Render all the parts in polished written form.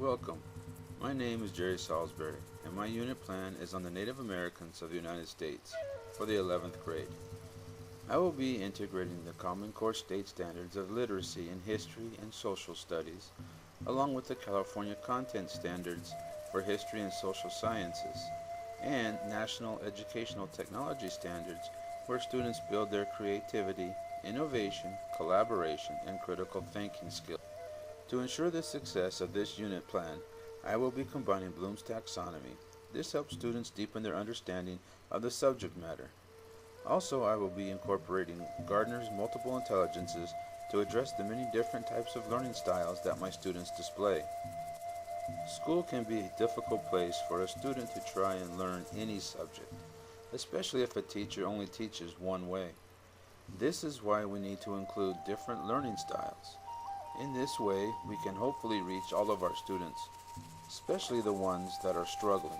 Welcome. My name is Jerry Salisbury, and my unit plan is on the Native Americans of the United States for the 11th grade. I will be integrating the Common Core State Standards of Literacy in History and Social Studies, along with the California Content Standards for History and Social Sciences, and National Educational Technology Standards, where students build their creativity, innovation, collaboration, and critical thinking skills. To ensure the success of this unit plan, I will be combining Bloom's taxonomy. This helps students deepen their understanding of the subject matter. Also, I will be incorporating Gardner's multiple intelligences to address the many different types of learning styles that my students display. School can be a difficult place for a student to try and learn any subject, especially if a teacher only teaches one way. This is why we need to include different learning styles. In this way, we can hopefully reach all of our students, especially the ones that are struggling.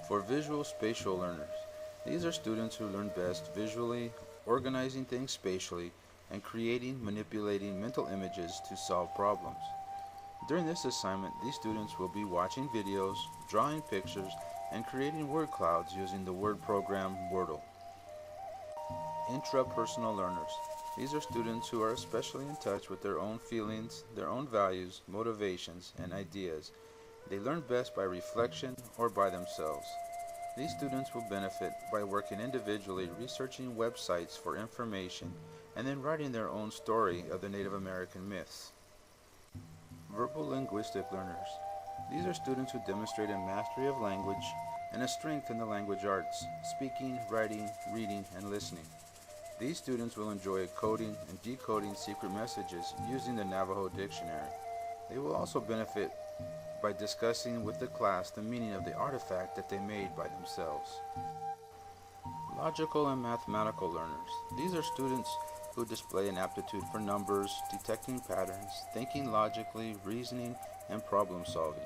For visual spatial learners, these are students who learn best visually, organizing things spatially, and creating, manipulating mental images to solve problems. During this assignment, these students will be watching videos, drawing pictures, and creating word clouds using the word program Wordle. Intrapersonal learners. These are students who are especially in touch with their own feelings, their own values, motivations, and ideas. They learn best by reflection or by themselves. These students will benefit by working individually, researching websites for information, and then writing their own story of the Native American myths. Verbal linguistic learners. These are students who demonstrate a mastery of language and a strength in the language arts, speaking, writing, reading, and listening. These students will enjoy coding and decoding secret messages using the Navajo dictionary. They will also benefit by discussing with the class the meaning of the artifact that they made by themselves. Logical and mathematical learners. These are students who display an aptitude for numbers, detecting patterns, thinking logically, reasoning, and problem solving.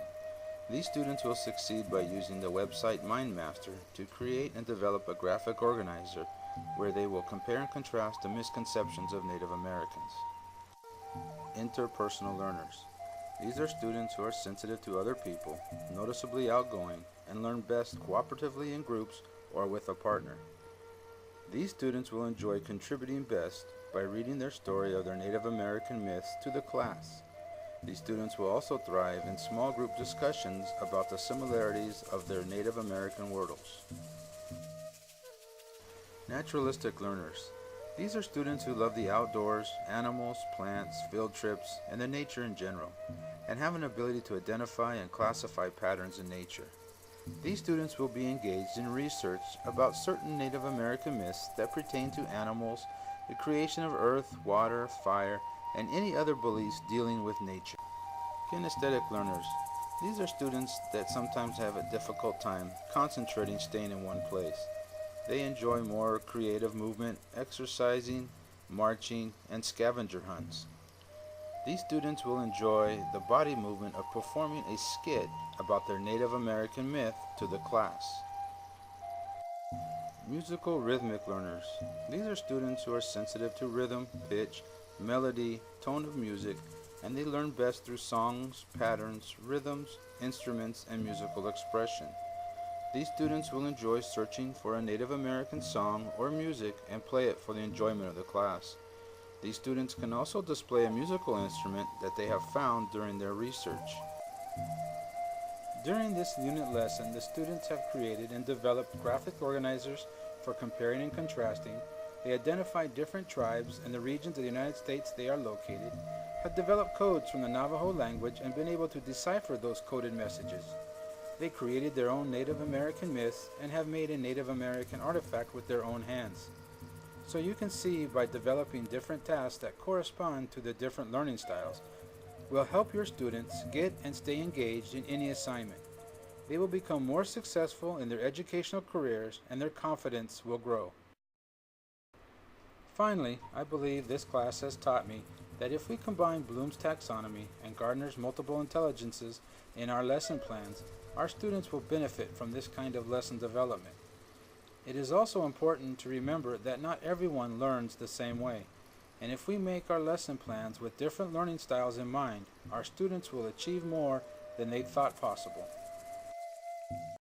These students will succeed by using the website MindMaster to create and develop a graphic organizer where they will compare and contrast the misconceptions of Native Americans. Interpersonal learners. These are students who are sensitive to other people, noticeably outgoing, and learn best cooperatively in groups or with a partner. These students will enjoy contributing best by reading their story of their Native American myths to the class. These students will also thrive in small group discussions about the similarities of their Native American wordles. Naturalistic learners. These are students who love the outdoors, animals, plants, field trips, and the nature in general, and have an ability to identify and classify patterns in nature. These students will be engaged in research about certain Native American myths that pertain to animals, the creation of earth, water, fire, and any other beliefs dealing with nature. Kinesthetic learners. These are students that sometimes have a difficult time concentrating staying in one place. They enjoy more creative movement, exercising, marching, and scavenger hunts. These students will enjoy the body movement of performing a skit about their Native American myth to the class. Musical rhythmic learners. These are students who are sensitive to rhythm, pitch, melody, tone of music, and they learn best through songs, patterns, rhythms, instruments, and musical expression. These students will enjoy searching for a Native American song or music and play it for the enjoyment of the class. These students can also display a musical instrument that they have found during their research. During this unit lesson, the students have created and developed graphic organizers for comparing and contrasting. They identified different tribes and the regions of the United States they are located, have developed codes from the Navajo language and been able to decipher those coded messages. They created their own Native American myths and have made a Native American artifact with their own hands. So you can see by developing different tasks that correspond to the different learning styles will help your students get and stay engaged in any assignment. They will become more successful in their educational careers and their confidence will grow. Finally, I believe this class has taught me that if we combine Bloom's taxonomy and Gardner's multiple intelligences in our lesson plans, our students will benefit from this kind of lesson development. It is also important to remember that not everyone learns the same way, And if we make our lesson plans with different learning styles in mind, our students will achieve more than they thought possible.